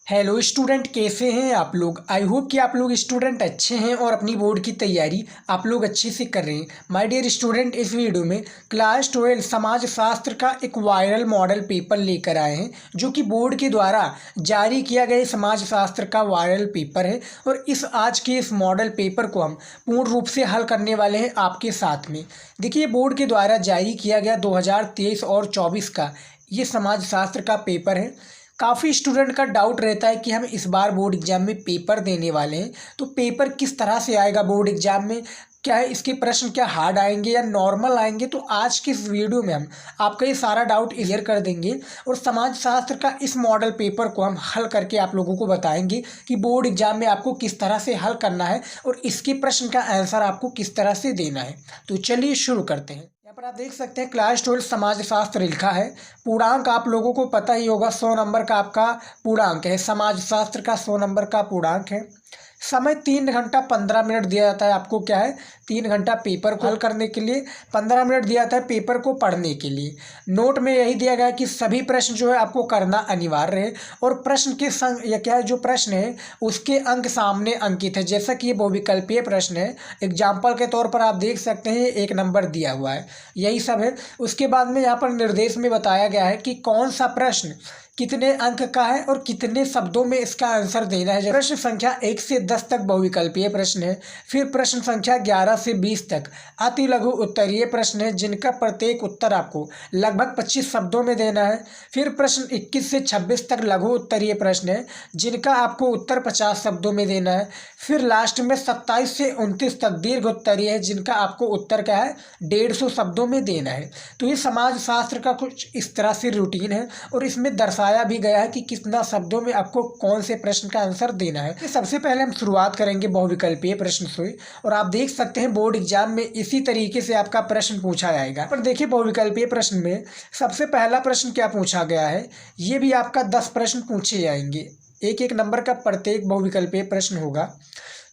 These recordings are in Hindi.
हेलो स्टूडेंट, कैसे हैं आप लोग। आई होप कि आप लोग स्टूडेंट अच्छे हैं और अपनी बोर्ड की तैयारी आप लोग अच्छे से कर रहे हैं। माय डियर स्टूडेंट, इस वीडियो में क्लास 12 समाज शास्त्र का एक वायरल मॉडल पेपर लेकर आए हैं, जो कि बोर्ड के द्वारा जारी किया गया समाज शास्त्र का वायरल पेपर है। और आज के इस मॉडल पेपर को हम पूर्ण रूप से हल करने वाले हैं आपके साथ में। देखिए, बोर्ड के द्वारा जारी किया गया 2023 और 24 का ये समाज शास्त्र का पेपर है। काफ़ी स्टूडेंट का डाउट रहता है कि हम इस बार बोर्ड एग्जाम में पेपर देने वाले हैं, तो पेपर किस तरह से आएगा बोर्ड एग्जाम में, क्या है इसके प्रश्न, क्या हार्ड आएंगे या नॉर्मल आएंगे। तो आज की इस वीडियो में हम आपका ये सारा डाउट क्लियर कर देंगे और समाज शास्त्र का इस मॉडल पेपर को हम हल करके आप लोगों को बताएंगे कि बोर्ड एग्जाम में आपको किस तरह से हल करना है और इसके प्रश्न का आंसर आपको किस तरह से देना है। तो चलिए शुरू करते हैं। यहाँ पर आप देख सकते हैं क्लास 12 समाज शास्त्र लिखा है। पूर्णांक आप लोगों को पता ही होगा, 100 नंबर का आपका पूर्णांक है। समाज शास्त्र का 100 नंबर का पूर्णांक है। समय 3 घंटा 15 मिनट दिया जाता है आपको। क्या है, 3 घंटा पेपर को हल करने के लिए, 15 मिनट दिया जाता है पेपर को पढ़ने के लिए। नोट में यही दिया गया है कि सभी प्रश्न जो है आपको करना अनिवार्य है और प्रश्न के संग या क्या है जो प्रश्न है उसके अंक सामने अंकित है। जैसा कि ये बहुविकल्पीय प्रश्न है, एग्जाम्पल के तौर पर आप देख सकते हैं 1 नंबर दिया हुआ है, यही सब है। उसके बाद में यहाँ पर निर्देश में बताया गया है कि कौन सा प्रश्न कितने अंक का है और कितने शब्दों में इसका आंसर देना है। प्रश्न संख्या 1 से 10 तक बहुविकल्पीय प्रश्न है। फिर प्रश्न संख्या 11 से 20 तक अति लघु उत्तरीय प्रश्न है, जिनका प्रत्येक उत्तर आपको लगभग 25 शब्दों में देना है। फिर प्रश्न 21 से 26 तक लघु उत्तरीय प्रश्न है, जिनका आपको उत्तर 50 शब्दों में देना है। फिर लास्ट में 27 से 29 तक दीर्घ उत्तरीय है, जिनका आपको उत्तर क्या है 150 शब्दों में देना है। तो ये समाज शास्त्र का कुछ इस तरह से रूटीन है और इसमें दर्शाया भी गया है कि कितना शब्दों में आपको कौन से प्रश्न का आंसर देना है। सबसे पहले हम शुरुआत करेंगे बहुविकल्पीय प्रश्न से और आप देख सकते हैं बोर्ड एग्जाम में इसी तरीके से आपका प्रश्न पूछा जाएगा। पर देखिए, बहुविकल्पीय प्रश्न में सबसे पहला प्रश्न क्या पूछा गया है, ये भी आपका 10 प्रश्न पूछे जाएंगे। 1-1 नंबर का प्रत्येक बहुविकल्पीय प्रश्न होगा।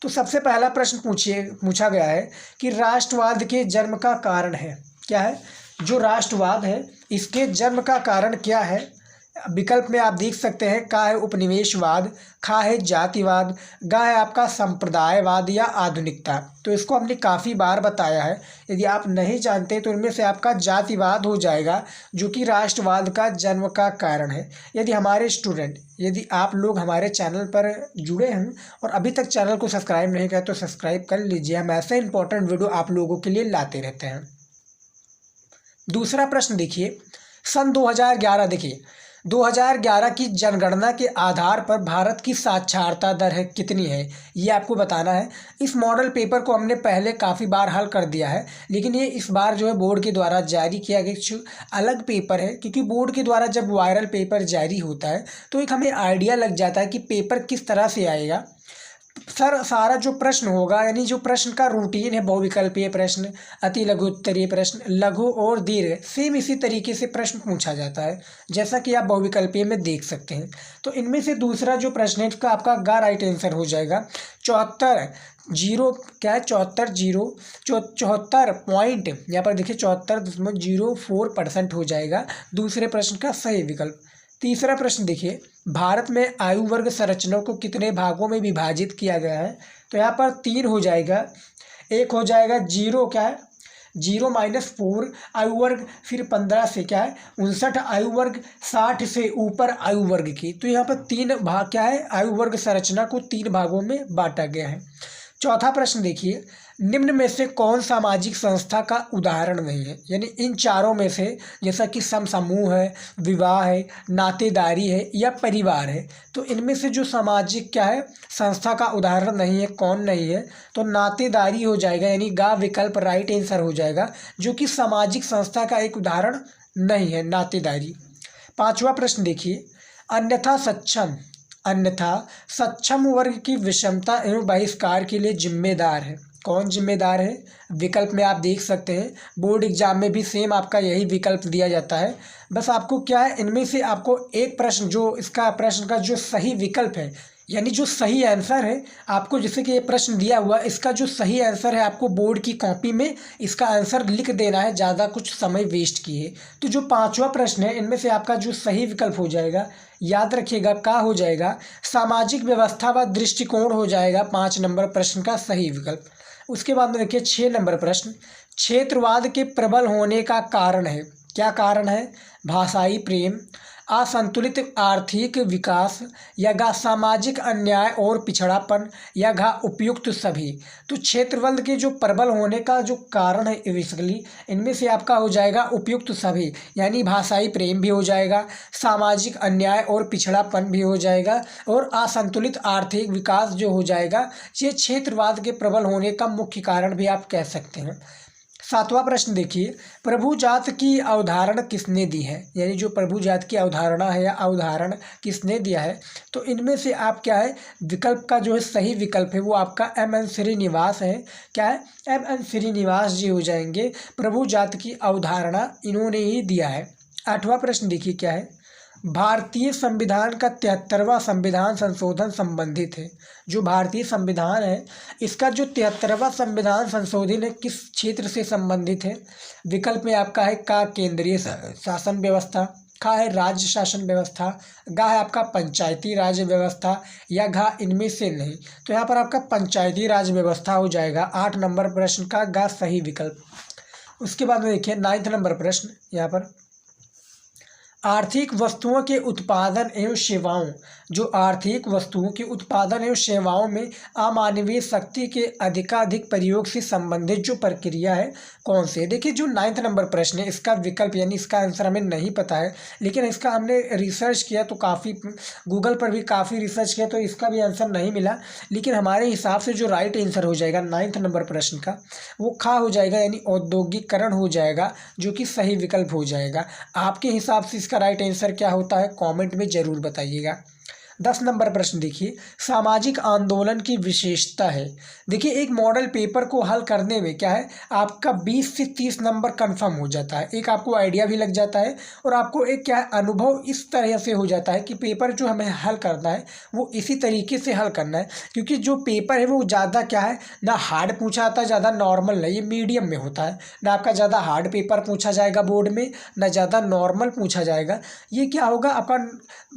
तो सबसे पहला प्रश्न पूछा गया है कि राष्ट्रवाद के जन्म का कारण है क्या है, जो राष्ट्रवाद है इसके जन्म का कारण क्या है। विकल्प में आप देख सकते हैं, का है उपनिवेशवाद, खा है जातिवाद, गा है आपका संप्रदायवाद या आधुनिकता। तो इसको हमने काफ़ी बार बताया है, यदि आप नहीं जानते तो इनमें से आपका जातिवाद हो जाएगा, जो कि राष्ट्रवाद का जन्म का कारण है। यदि आप लोग हमारे चैनल पर जुड़े हैं और अभी तक चैनल को सब्सक्राइब नहीं किया तो सब्सक्राइब कर लीजिए। हम ऐसे इंपॉर्टेंट वीडियो आप लोगों के लिए लाते रहते हैं। दूसरा प्रश्न देखिए, सन 2011 देखिए 2011 की जनगणना के आधार पर भारत की साक्षरता दर है कितनी है, ये आपको बताना है। इस मॉडल पेपर को हमने पहले काफ़ी बार हल कर दिया है, लेकिन ये इस बार जो है बोर्ड के द्वारा जारी किया गया कुछ अलग पेपर है, क्योंकि बोर्ड के द्वारा जब वायरल पेपर जारी होता है तो एक हमें आइडिया लग जाता है कि पेपर किस तरह से आएगा। सर, सारा जो प्रश्न होगा, यानी जो प्रश्न का रूटीन है, बहुविकल्पीय प्रश्न, अति लघु उत्तरीय प्रश्न, लघु और दीर्घ, सेम इसी तरीके से प्रश्न पूछा जाता है, जैसा कि आप बहुविकल्पीय में देख सकते हैं। तो इनमें से दूसरा जो प्रश्न है इसका आपका गा राइट आंसर हो जाएगा। 74 पॉइंट, यहाँ पर देखिए 74.04% हो जाएगा दूसरे प्रश्न का सही विकल्प। तीसरा प्रश्न देखिए, भारत में आयु वर्ग संरचना को कितने भागों में विभाजित किया गया है। तो यहाँ पर 3 हो जाएगा। एक हो जाएगा 0 क्या है 0-4 आयु वर्ग, फिर 15 से क्या है 59 आयु वर्ग, 60 से ऊपर आयु वर्ग की। तो यहाँ पर 3 भाग क्या है, आयु वर्ग संरचना को 3 भागों में बांटा गया है। चौथा प्रश्न देखिए, निम्न में से कौन सामाजिक संस्था का उदाहरण नहीं है। यानी इन चारों में से, जैसा कि समूह है, विवाह है, नातेदारी है या परिवार है, तो इनमें से जो सामाजिक क्या है संस्था का उदाहरण नहीं है, कौन नहीं है, तो नातेदारी हो जाएगा, यानी गा विकल्प राइट आंसर हो जाएगा, जो कि सामाजिक संस्था का एक उदाहरण नहीं है, नातेदारी। पांचवा प्रश्न देखिए, अन्यथा सक्षम वर्ग की विषमता एवं बहिष्कार के लिए जिम्मेदार है। कौन जिम्मेदार है, विकल्प में आप देख सकते हैं। बोर्ड एग्जाम में भी सेम आपका यही विकल्प दिया जाता है। बस आपको क्या है, इनमें से आपको एक प्रश्न, जो इसका प्रश्न का जो सही विकल्प है, यानी जो सही आंसर है आपको, जैसे कि ये प्रश्न दिया हुआ, इसका जो सही आंसर है आपको बोर्ड की कॉपी में इसका आंसर लिख देना है, ज़्यादा कुछ समय वेस्ट किए। तो जो पांचवा प्रश्न है इनमें से आपका जो सही विकल्प हो जाएगा, याद रखिएगा, का हो जाएगा सामाजिक व्यवस्था व दृष्टिकोण हो जाएगा 5 नंबर प्रश्न का सही विकल्प। उसके बाद में देखिए 6 नंबर प्रश्न, क्षेत्रवाद के प्रबल होने का कारण है, क्या कारण है? भाषाई प्रेम, असंतुलित आर्थिक विकास, या घ सामाजिक अन्याय और पिछड़ापन, या घ उपयुक्त सभी। तो क्षेत्रवाद के जो प्रबल होने का जो कारण है बेसिकली इनमें से आपका हो जाएगा उपयुक्त सभी, यानी भाषाई प्रेम भी हो जाएगा, सामाजिक अन्याय और पिछड़ापन भी हो जाएगा, और असंतुलित आर्थिक विकास जो हो जाएगा, ये क्षेत्रवाद के प्रबल होने का मुख्य कारण भी आप कह सकते हैं। 7वां प्रश्न देखिए, प्रभु जात की अवधारणा किसने दी है? यानी जो प्रभु जात की अवधारणा है या अवधारण किसने दिया है? तो इनमें से आप क्या है, विकल्प का जो है सही विकल्प है वो आपका एम.एन. श्रीनिवास है। क्या है? एम.एन. श्रीनिवास जी हो जाएंगे। प्रभु जात की अवधारणा इन्होंने ही दिया है। 8वां प्रश्न देखिए क्या है, भारतीय संविधान का 73वां संविधान संशोधन संबंधित है। जो भारतीय संविधान है इसका जो 73वां संविधान संशोधन है किस क्षेत्र से संबंधित है? विकल्प में आपका है का केंद्रीय शासन व्यवस्था, खा है राज्य शासन व्यवस्था, गा है आपका पंचायती राज व्यवस्था, या घा इनमें से नहीं। तो यहाँ पर आपका पंचायती राज व्यवस्था हो जाएगा 8 नंबर प्रश्न का गा सही विकल्प। उसके बाद में देखिए 9 नंबर प्रश्न, यहाँ पर आर्थिक वस्तुओं के उत्पादन एवं सेवाओं, जो आर्थिक वस्तुओं के उत्पादन एवं सेवाओं में अमानवीय शक्ति के अधिकाधिक प्रयोग से संबंधित जो प्रक्रिया है कौन से? देखिए जो 9 नंबर प्रश्न है इसका विकल्प यानी इसका आंसर हमें नहीं पता है, लेकिन इसका हमने रिसर्च किया तो काफ़ी गूगल पर भी काफ़ी रिसर्च किया तो इसका भी आंसर नहीं मिला। लेकिन हमारे हिसाब से जो राइट आंसर हो जाएगा 9 नंबर प्रश्न का वो खा हो जाएगा, यानी औद्योगिकरण हो जाएगा, जो कि सही विकल्प हो जाएगा। आपके हिसाब से इसका राइट आंसर क्या होता है कमेंट में ज़रूर बताइएगा। 10 नंबर प्रश्न देखिए, सामाजिक आंदोलन की विशेषता है। देखिए एक मॉडल पेपर को हल करने में क्या है आपका 20 से 30 नंबर कंफर्म हो जाता है, एक आपको आइडिया भी लग जाता है और आपको एक क्या है अनुभव इस तरह से हो जाता है कि पेपर जो हमें हल करना है वो इसी तरीके से हल करना है, क्योंकि जो पेपर है वो ज़्यादा क्या है ना हार्ड पूछा जाता है, ज़्यादा नॉर्मल नहीं, ये मीडियम में होता है ना। आपका ज़्यादा हार्ड पेपर पूछा जाएगा बोर्ड में, ना ज़्यादा नॉर्मल पूछा जाएगा। ये क्या होगा आपका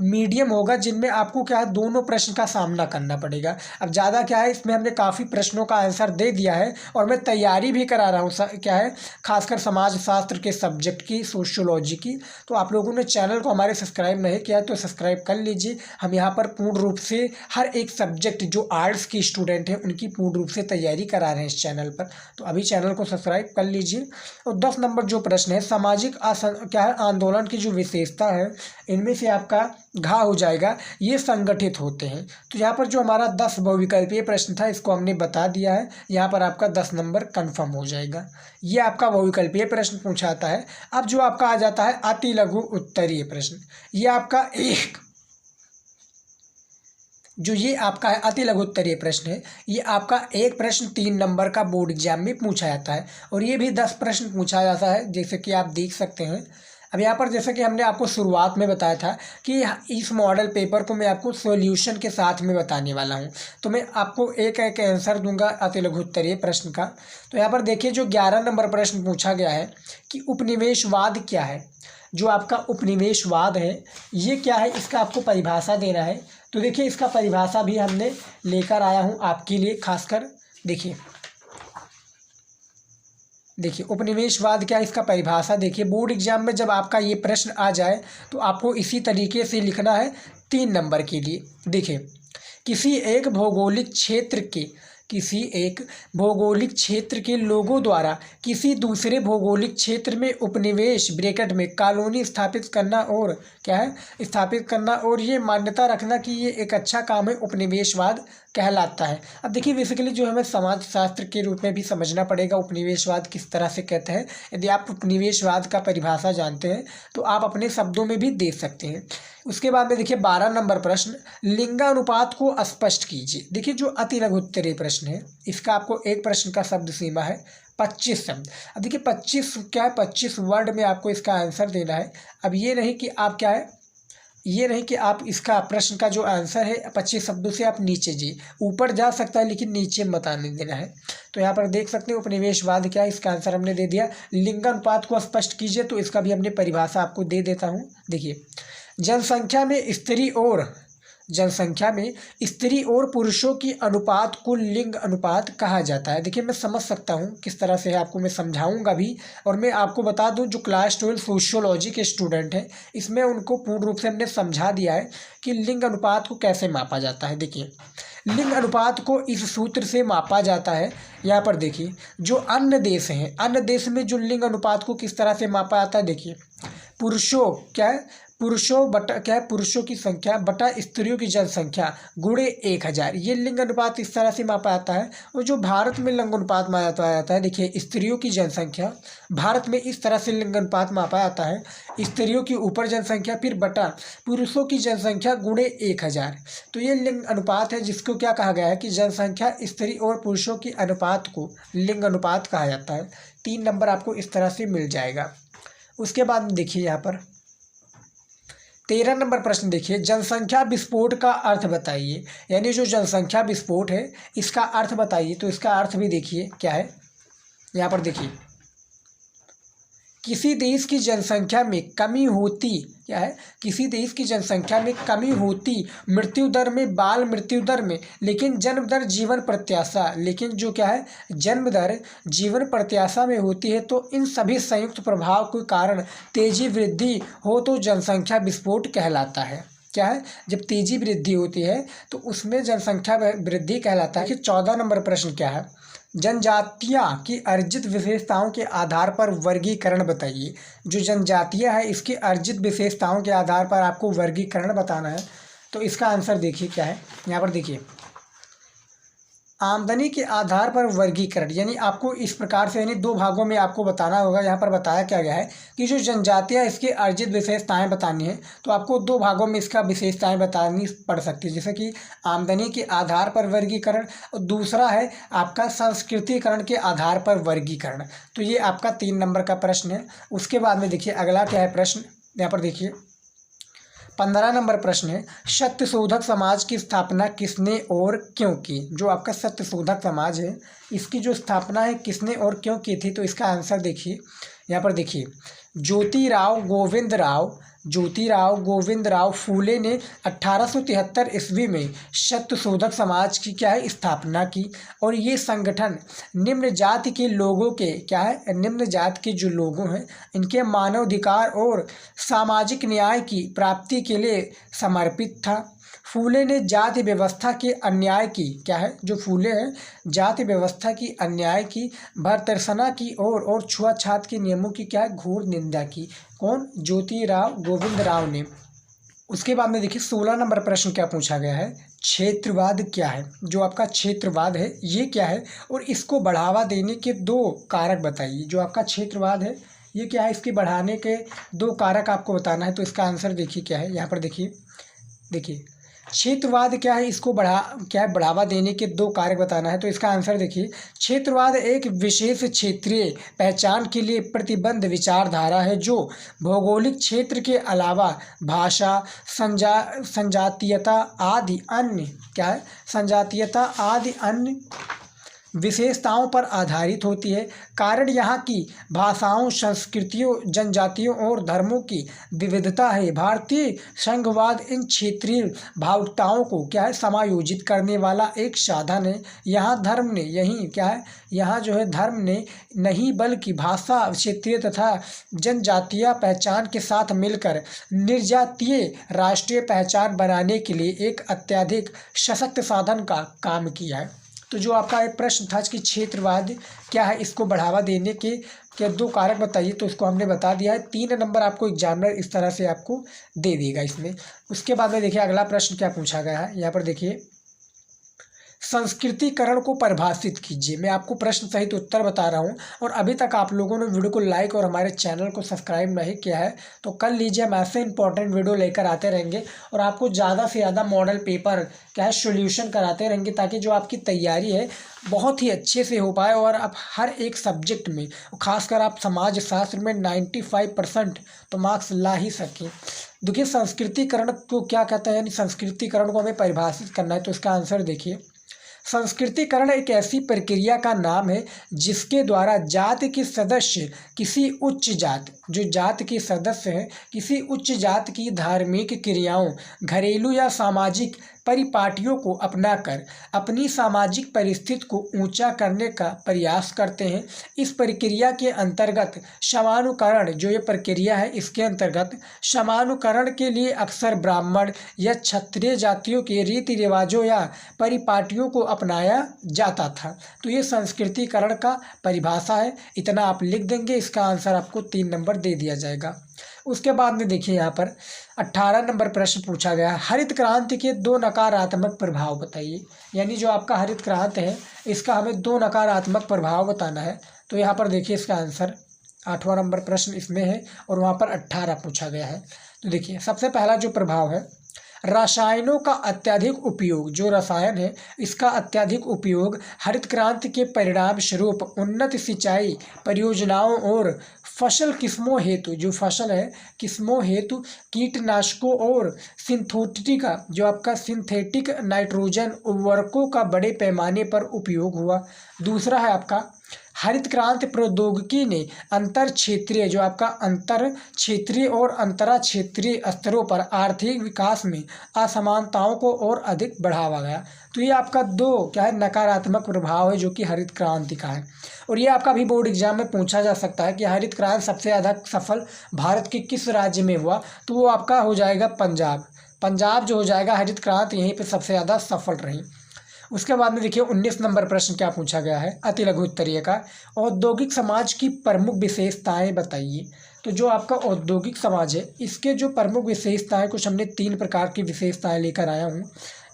मीडियम होगा, जिनमें आपको क्या है दोनों प्रश्न का सामना करना पड़ेगा। अब ज़्यादा क्या है इसमें हमने काफ़ी प्रश्नों का आंसर दे दिया है और मैं तैयारी भी करा रहा हूँ क्या है खासकर समाज शास्त्र के सब्जेक्ट की, सोशियोलॉजी की। तो आप लोगों ने चैनल को हमारे सब्सक्राइब नहीं किया है तो सब्सक्राइब कर लीजिए। हम यहाँ पर पूर्ण रूप से हर एक सब्जेक्ट जो आर्ट्स की स्टूडेंट हैं उनकी पूर्ण रूप से तैयारी करा रहे हैं इस चैनल पर, तो अभी चैनल को सब्सक्राइब कर लीजिए। और 10 नंबर जो प्रश्न है सामाजिक क्या है आंदोलन की जो विशेषता है इनमें से आपका घा हो जाएगा, ये संगठित होते हैं। तो यहाँ पर जो हमारा 10 बहुविकल्पीय प्रश्न था इसको हमने बता दिया है, यहाँ पर आपका 10 नंबर कंफर्म हो जाएगा। ये आपका बहुविकल्पीय प्रश्न पूछा जाता है। अब जो आपका आ जाता है अति लघु उत्तरीय प्रश्न, ये आपका ये आपका है अति लघु उत्तरीय प्रश्न है, ये आपका एक प्रश्न 3 नंबर का बोर्ड एग्जाम में पूछा जाता है और ये भी 10 प्रश्न पूछा जाता है, जैसे कि आप देख सकते हैं। अब यहाँ पर जैसे कि हमने आपको शुरुआत में बताया था कि इस मॉडल पेपर को मैं आपको सॉल्यूशन के साथ में बताने वाला हूँ, तो मैं आपको एक एक आंसर दूंगा अति लघु उत्तरीय प्रश्न का। तो यहाँ पर देखिए जो 11 नंबर प्रश्न पूछा गया है कि उपनिवेशवाद क्या है। जो आपका उपनिवेशवाद है ये क्या है, इसका आपको परिभाषा देना है। तो देखिए इसका परिभाषा भी हमने लेकर आया हूँ आपके लिए खासकर। देखिए उपनिवेशवाद क्या है इसका परिभाषा देखिए, बोर्ड एग्जाम में जब आपका ये प्रश्न आ जाए तो आपको इसी तरीके से लिखना है 3 नंबर के लिए। देखिए किसी एक भौगोलिक क्षेत्र के लोगों द्वारा किसी दूसरे भौगोलिक क्षेत्र में उपनिवेश ब्रैकेट में कॉलोनी स्थापित करना और क्या है स्थापित करना और ये मान्यता रखना कि ये एक अच्छा काम है, उपनिवेशवाद कहलाता है। अब देखिए बेसिकली जो हमें समाज शास्त्र के रूप में भी समझना पड़ेगा उपनिवेशवाद किस तरह से कहते हैं। यदि आप उपनिवेशवाद का परिभाषा जानते हैं तो आप अपने शब्दों में भी दे सकते हैं। उसके बाद में देखिए 12 नंबर प्रश्न, लिंगानुपात को स्पष्ट कीजिए। देखिए जो अति लघु उत्तरीय प्रश्न है इसका आपको एक प्रश्न का शब्द सीमा है 25 शब्द। अब देखिए 25 क्या है 25 वर्ड में आपको इसका आंसर देना है। अब ये नहीं कि आप क्या है ये नहीं कि आप इसका प्रश्न का जो आंसर है 25 शब्दों से आप नीचे जी, ऊपर जा सकता है लेकिन नीचे मत आने देना है। तो यहाँ पर देख सकते हो उपनिवेशवाद क्या है, इसका आंसर हमने दे दिया। लिंगानुपात को स्पष्ट कीजिए, तो इसका भी हमने परिभाषा आपको दे देता हूँ। देखिए, जनसंख्या में स्त्री और पुरुषों की अनुपात को लिंग अनुपात कहा जाता है। देखिए, मैं समझ सकता हूँ किस तरह से है, आपको मैं समझाऊंगा भी। और मैं आपको बता दूं, जो क्लास 12 सोशियोलॉजी के स्टूडेंट हैं, इसमें उनको पूर्ण रूप से हमने समझा दिया है कि लिंग अनुपात को कैसे मापा जाता है। देखिए, लिंग अनुपात को इस सूत्र से मापा जाता है। यहाँ पर देखिए, जो अन्य देश हैं, अन्य देश में जो लिंग अनुपात को किस तरह से मापा जाता है, देखिए, पुरुषों क्या है, पुरुषों की संख्या बटा स्त्रियों की जनसंख्या गुणे 1000, ये लिंग अनुपात इस तरह से मापा जाता है। और जो भारत में लिंग अनुपात मापा जाता है, देखिए, स्त्रियों की जनसंख्या भारत में इस तरह से लिंग अनुपात मापा जाता है, स्त्रियों की ऊपर जनसंख्या फिर बटा पुरुषों की जनसंख्या गुणे 1000। तो ये लिंग अनुपात है, जिसको क्या कहा गया है कि जनसंख्या स्त्री और पुरुषों की अनुपात को लिंग अनुपात कहा जाता है। 3 नंबर आपको इस तरह से मिल जाएगा। उसके बाद में देखिए, यहाँ पर 13 नंबर प्रश्न देखिए, जनसंख्या विस्फोट का अर्थ बताइए। यानी जो जनसंख्या विस्फोट है, इसका अर्थ बताइए। तो इसका अर्थ भी देखिए क्या है। यहाँ पर देखिए, किसी देश की जनसंख्या में कमी होती, क्या है, किसी देश की जनसंख्या में कमी होती मृत्यु दर में, बाल मृत्यु दर में, लेकिन जन्म दर जीवन प्रत्याशा, लेकिन जो क्या है, जन्म दर जीवन प्रत्याशा में होती है। तो इन सभी संयुक्त प्रभाव के कारण तेजी वृद्धि हो तो जनसंख्या विस्फोट कहलाता है। क्या है, जब तेजी वृद्धि होती है तो उसमें जनसंख्या वृद्धि कहलाता है। कि 14 नंबर प्रश्न क्या है, जनजातियाँ की अर्जित विशेषताओं के आधार पर वर्गीकरण बताइए। जो जनजातियाँ है, इसकी अर्जित विशेषताओं के आधार पर आपको वर्गीकरण बताना है। तो इसका आंसर देखिए क्या है। यहाँ पर देखिए, आमदनी के आधार पर वर्गीकरण, यानी आपको इस प्रकार से, यानी 2 भागों में आपको बताना होगा। यहाँ पर बताया क्या गया है कि जो जनजातियाँ इसकी अर्जित विशेषताएं बतानी है, तो आपको 2 भागों में इसका विशेषताएं बतानी पड़ सकती है। जैसे कि आमदनी के आधार पर वर्गीकरण, और दूसरा है आपका संस्कृतिकरण के आधार पर वर्गीकरण। तो ये आपका 3 नंबर का प्रश्न है। उसके बाद में देखिए अगला क्या है प्रश्न। यहाँ पर देखिए 15 नंबर प्रश्न है, सत्यशोधक समाज की स्थापना किसने और क्यों की। जो आपका सत्यशोधक समाज है, इसकी जो स्थापना है किसने और क्यों की थी। तो इसका आंसर देखिए, यहाँ पर देखिए, ज्योतिराव गोविंदराव फूले ने 1873 ईस्वी में सत्यशोधक समाज की क्या है, स्थापना की। और ये संगठन निम्न जाति के लोगों के, क्या है, निम्न जाति के जो लोगों हैं, इनके मानवाधिकार और सामाजिक न्याय की प्राप्ति के लिए समर्पित था। फूले ने जाति व्यवस्था के अन्याय की, क्या है, जो फूले हैं, जाति व्यवस्था की अन्याय की, भर्तृसना की और छुआछूत के नियमों की क्या है, घोर निंदा की। कौन, ज्योतिराव गोविंदराव ने। उसके बाद में देखिए 16 नंबर प्रश्न क्या पूछा गया है, क्षेत्रवाद क्या है। जो आपका क्षेत्रवाद है ये क्या है, और इसको बढ़ावा देने के 2 कारक बताइए। जो आपका क्षेत्रवाद है ये क्या है, इसके बढ़ाने के 2 कारक आपको बताना है। तो इसका आंसर देखिए क्या है। यहाँ पर देखिए क्षेत्रवाद क्या है, इसको बढ़ावा देने के 2 कारक बताना है। तो इसका आंसर देखिए, क्षेत्रवाद एक विशेष क्षेत्रीय पहचान के लिए प्रतिबद्ध विचारधारा है, जो भौगोलिक क्षेत्र के अलावा भाषा, संजातीयता आदि अन्य विशेषताओं पर आधारित होती है। कारण यहाँ की भाषाओं, संस्कृतियों, जनजातियों और धर्मों की विविधता है। भारतीय संघवाद इन क्षेत्रीय भावुकताओं को क्या है, समायोजित करने वाला एक साधन है। यहाँ जो है धर्म ने नहीं बल्कि भाषा, क्षेत्रीय तथा जनजातीय पहचान के साथ मिलकर निर्जातीय राष्ट्रीय पहचान बनाने के लिए एक अत्यधिक सशक्त साधन का काम किया है। तो जो आपका एक प्रश्न था कि क्षेत्रवाद क्या है, इसको बढ़ावा देने के क्या 2 कारक बताइए। तो इसको हमने बता दिया है। 3 नंबर आपको एग्जामिनर इस तरह से आपको दे देगा इसमें। उसके बाद में देखिए अगला प्रश्न क्या पूछा गया है। यहाँ पर देखिए, संस्कृतिकरण को परिभाषित कीजिए। मैं आपको प्रश्न सहित उत्तर बता रहा हूँ, और अभी तक आप लोगों ने वीडियो को लाइक और हमारे चैनल को सब्सक्राइब नहीं किया है तो कर लीजिए। हम ऐसे इंपॉर्टेंट वीडियो लेकर आते रहेंगे और आपको ज़्यादा से ज़्यादा मॉडल पेपर क्या है सोल्यूशन कराते रहेंगे, ताकि जो आपकी तैयारी है बहुत ही अच्छे से हो पाए और आप हर एक सब्जेक्ट में, खासकर आप समाज शास्त्र में 95% तो मार्क्स ला ही सकें। देखिए संस्कृतिकरण को क्या कहते हैं, यानी संस्कृतिकरण को हमें परिभाषित करना है, तो इसका आंसर देखिए। संस्कृतिकरण एक ऐसी प्रक्रिया का नाम है जिसके द्वारा जाति के सदस्य किसी उच्च जाति, जो जाति के सदस्य हैं, किसी उच्च जाति की धार्मिक क्रियाओं, घरेलू या सामाजिक परिपाटियों को अपनाकर अपनी सामाजिक परिस्थिति को ऊंचा करने का प्रयास करते हैं। इस प्रक्रिया के अंतर्गत समानुकरण, जो ये प्रक्रिया है इसके अंतर्गत समानुकरण के लिए अक्सर ब्राह्मण या क्षत्रिय जातियों के रीति रिवाजों या परिपाटियों को अपनाया जाता था। तो ये संस्कृतिकरण का परिभाषा है, इतना आप लिख देंगे, इसका आंसर आपको 3 नंबर दे दिया जाएगा। उसके बाद में देखिए यहाँ पर 18 नंबर प्रश्न पूछा गया है, हरित क्रांति के 2 नकारात्मक प्रभाव बताइए। यानी जो आपका हरित क्रांति है इसका हमें 2 नकारात्मक प्रभाव बताना है। तो यहाँ पर देखिए इसका आंसर 8वां नंबर प्रश्न इसमें है और वहाँ पर 18 पूछा गया है। तो देखिए सबसे पहला जो प्रभाव है, रसायनों का अत्यधिक उपयोग, जो रसायन है इसका अत्यधिक उपयोग हरित क्रांति के परिणाम स्वरूप उन्नत सिंचाई परियोजनाओं और फसल किस्मों हेतु, जो फसल है किस्मों हेतु कीटनाशकों और सिंथेटिक नाइट्रोजन उर्वरकों का बड़े पैमाने पर उपयोग हुआ। दूसरा है आपका हरित क्रांति प्रौद्योगिकी ने अंतर क्षेत्रीय, जो आपका अंतर क्षेत्रीय और अंतरा क्षेत्रीय स्तरों पर आर्थिक विकास में असमानताओं को और अधिक बढ़ावा गया। तो ये आपका 2 क्या है नकारात्मक प्रभाव है जो कि हरित क्रांति का है। और ये आपका भी बोर्ड एग्जाम में पूछा जा सकता है कि हरित क्रांति सबसे ज़्यादा सफल भारत के किस राज्य में हुआ, तो वो आपका हो जाएगा पंजाब। पंजाब जो हो जाएगा हरित क्रांति यहीं पर सबसे ज़्यादा सफल रही। उसके बाद में देखिए 19 नंबर प्रश्न क्या पूछा गया है, अति लघु उत्तरीय का, औद्योगिक समाज की प्रमुख विशेषताएं बताइए। तो जो आपका औद्योगिक समाज है इसके जो प्रमुख विशेषताएं, कुछ हमने 3 प्रकार की विशेषताएं लेकर आया हूँ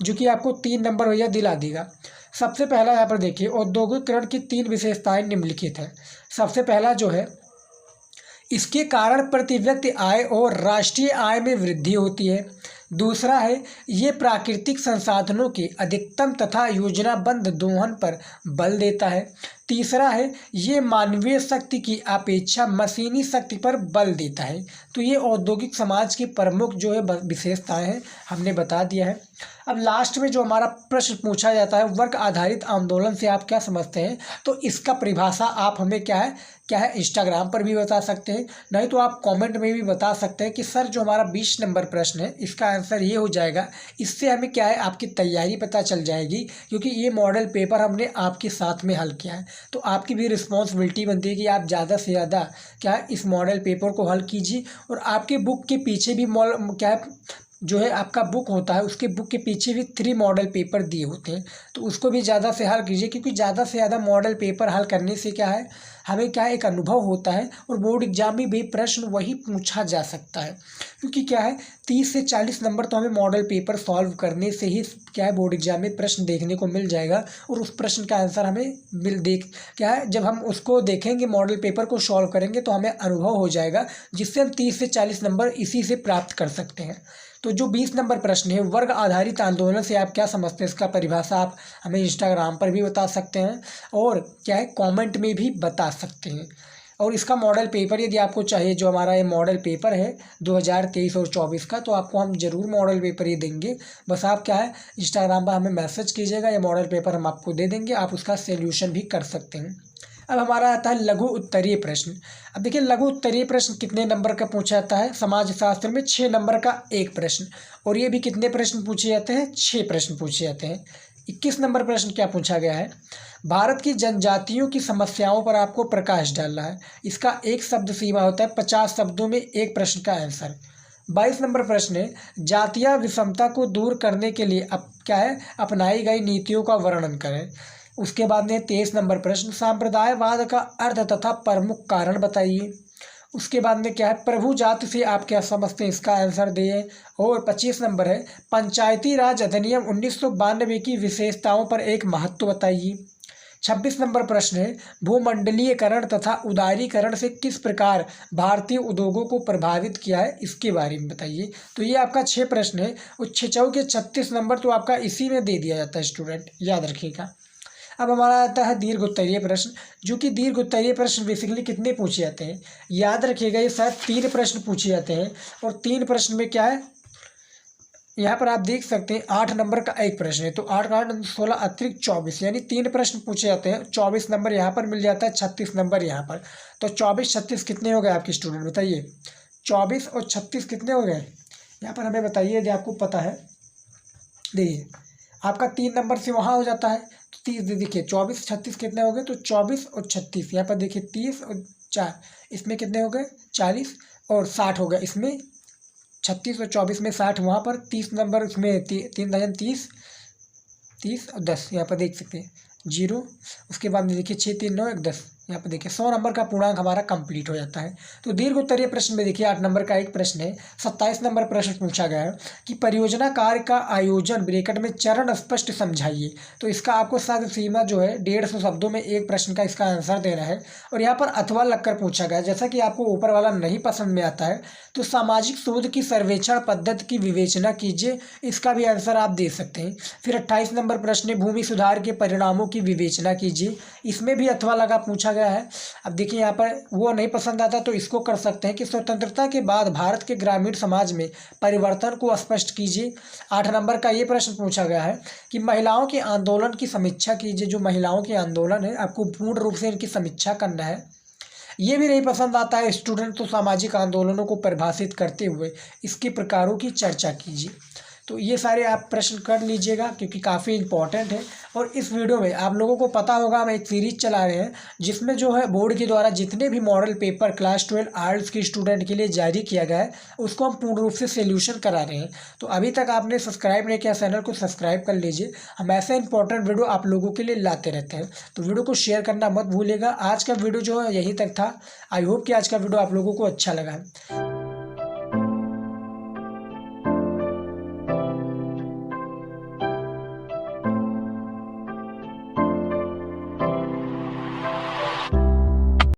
जो कि आपको 3 नंबर भैया दिला देगा। सबसे पहला यहाँ पर देखिए औद्योगिकरण की 3 विशेषताएं निम्नलिखित है। सबसे पहला जो है, इसके कारण प्रति व्यक्ति आय और राष्ट्रीय आय में वृद्धि होती है। दूसरा है, ये प्राकृतिक संसाधनों के अधिकतम तथा योजनाबद्ध दोहन पर बल देता है। तीसरा है, ये मानवीय शक्ति की अपेक्षा मशीनी शक्ति पर बल देता है। तो ये औद्योगिक समाज की प्रमुख जो है विशेषताएं हैं, हमने बता दिया है। अब लास्ट में जो हमारा प्रश्न पूछा जाता है, वर्ग आधारित आंदोलन से आप क्या समझते हैं, तो इसका परिभाषा आप हमें क्या है इंस्टाग्राम पर भी बता सकते हैं, नहीं तो आप कमेंट में भी बता सकते हैं कि सर जो हमारा 20 नंबर प्रश्न है इसका आंसर ये हो जाएगा। इससे हमें क्या है आपकी तैयारी पता चल जाएगी, क्योंकि ये मॉडल पेपर हमने आपके साथ में हल किया है। तो आपकी भी रिस्पॉन्सिबिलिटी बनती है कि आप ज़्यादा से ज़्यादा क्या है इस मॉडल पेपर को हल कीजिए। और आपके बुक के पीछे भी क्या है जो है आपका बुक होता है, उसके बुक के पीछे भी 3 मॉडल पेपर दिए होते हैं, तो उसको भी ज़्यादा से हल कीजिए, क्योंकि ज़्यादा से ज़्यादा मॉडल पेपर हल करने से क्या है हमें क्या एक अनुभव होता है और बोर्ड एग्जाम में भी प्रश्न वही पूछा जा सकता है। क्योंकि क्या है 30 से 40 नंबर तो हमें मॉडल पेपर सॉल्व करने से ही क्या है बोर्ड एग्जाम में प्रश्न देखने को मिल जाएगा, और उस प्रश्न का आंसर हमें क्या है जब हम उसको देखेंगे मॉडल पेपर को सॉल्व करेंगे तो हमें अनुभव हो जाएगा, जिससे हम 30 से 40 नंबर इसी से प्राप्त कर सकते हैं। तो जो 20 नंबर प्रश्न है, वर्ग आधारित आंदोलन से आप क्या समझते हैं, इसका परिभाषा आप हमें इंस्टाग्राम पर भी बता सकते हैं और क्या है कमेंट में भी बता सकते हैं। और इसका मॉडल पेपर यदि आपको चाहिए, जो हमारा ये मॉडल पेपर है 2023 और 24 का, तो आपको हम ज़रूर मॉडल पेपर ये देंगे। बस आप क्या है इंस्टाग्राम पर हमें मैसेज कीजिएगा, ये मॉडल पेपर हम आपको दे देंगे, आप उसका सोल्यूशन भी कर सकते हैं। अब हमारा आता है लघु उत्तरीय प्रश्न। अब देखिए लघु उत्तरीय प्रश्न कितने नंबर का पूछा जाता है, समाज शास्त्र में 6 नंबर का एक प्रश्न, और ये भी कितने प्रश्न पूछे जाते हैं, 6 प्रश्न पूछे जाते हैं। 21 नंबर प्रश्न क्या पूछा गया है, भारत की जनजातियों की समस्याओं पर आपको प्रकाश डालना है। इसका एक शब्द सीमा होता है, 50 शब्दों में एक प्रश्न का आंसर। 22 नंबर प्रश्न है, जातीय विषमता को दूर करने के लिए अब क्या है अपनाई गई नीतियों का वर्णन करें। उसके बाद में 23 नंबर प्रश्न, सांप्रदायवाद का अर्थ तथा प्रमुख कारण बताइए। उसके बाद में क्या है, प्रभु जाति से आप क्या समझते हैं, इसका आंसर दिए। और 25 नंबर है, पंचायती राज अधिनियम 1992 की विशेषताओं पर एक महत्व बताइए। 26 नंबर प्रश्न है, भूमंडलीयकरण तथा उदारीकरण से किस प्रकार भारतीय उद्योगों को प्रभावित किया है, इसके बारे में बताइए। तो ये आपका 6 प्रश्न है। और 6 के 36 नंबर तो आपका इसी में दे दिया जाता है स्टूडेंट, याद रखिएगा। अब हमारा आता है दीर्घ उत्तरीय प्रश्न, जो कि दीर्घ उत्तरीय प्रश्न बेसिकली कितने पूछे जाते हैं, याद रखिएगा, ये शायद 3 प्रश्न पूछे जाते हैं। और 3 प्रश्न में क्या है, यहाँ पर आप देख सकते हैं 8 नंबर का एक प्रश्न है, तो 8 8 16 अतिरिक्त 24, यानी 3 प्रश्न पूछे जाते हैं। 24 नंबर यहाँ पर मिल जाता है, 36 नंबर यहाँ पर। तो 24 36 कितने हो गए आपके स्टूडेंट, बताइए। 24 और 36 कितने हो गए, यहाँ पर हमें बताइए यदि आपको पता है। देखिए आपका 3 नंबर से वहाँ हो जाता है, तो 30 देखिए 24 36 कितने हो गए, तो 24 और 36 यहाँ पर देखिए 30 और 4, इसमें कितने हो गए 40 और 60 हो गए, इसमें 36 और 24 में 60, वहाँ पर 30 नंबर, इसमें 3 दर्जन 30 और 10, यहाँ पर देख सकते हैं 0। उसके बाद में देखिए 6 3 9 1 10, यहाँ पर देखिए 100 नंबर का पूर्णांक हमारा कंप्लीट हो जाता है। तो दीर्घ उत्तरीय प्रश्न में देखिए 8 नंबर का एक प्रश्न है। 27 नंबर प्रश्न पूछा गया है कि परियोजना कार्य का आयोजन ब्रैकेट में चरण स्पष्ट समझाइए। तो इसका आपको साथ सीमा जो है 150 शब्दों में एक प्रश्न का इसका आंसर देना है। और यहाँ पर अथवा लगकर पूछा गया, जैसा कि आपको ऊपर वाला नहीं पसंद में आता है तो सामाजिक शोध की सर्वेक्षण पद्धति की विवेचना कीजिए, इसका भी आंसर आप दे सकते हैं। फिर 28 नंबर प्रश्न है, भूमि सुधार के परिणामों की विवेचना कीजिए, इसमें भी अथवा लगा पूछा गया है। अब देखिए यहाँ पर वो नहीं पसंद आता तो इसको कर सकते हैं कि स्वतंत्रता के बाद भारत के ग्रामीण समाज में परिवर्तन को स्पष्ट कीजिए। 8 नंबर का ये प्रश्न पूछा गया है कि महिलाओं के आंदोलन की समीक्षा कीजिए। जो महिलाओं के आंदोलन है आपको पूर्ण रूप से इनकी समीक्षा करना है। ये भी नहीं पसंद आता है स्टूडेंट तो सामाजिक आंदोलनों को परिभाषित करते हुए इसके प्रकारों की चर्चा कीजिए। तो ये सारे आप प्रश्न कर लीजिएगा क्योंकि काफ़ी इंपॉर्टेंट है। और इस वीडियो में आप लोगों को पता होगा हम एक सीरीज चला रहे हैं जिसमें जो है बोर्ड के द्वारा जितने भी मॉडल पेपर क्लास 12 आर्ट्स के स्टूडेंट के लिए जारी किया गया है उसको हम पूर्ण रूप से सोल्यूशन करा रहे हैं। तो अभी तक आपने सब्सक्राइब नहीं किया चैनल को सब्सक्राइब कर लीजिए, हम ऐसे इंपॉर्टेंट वीडियो आप लोगों के लिए लाते रहते हैं। तो वीडियो को शेयर करना मत भूलिएगा। आज का वीडियो जो है यहीं तक था। आई होप कि आज का वीडियो आप लोगों को अच्छा लगा है।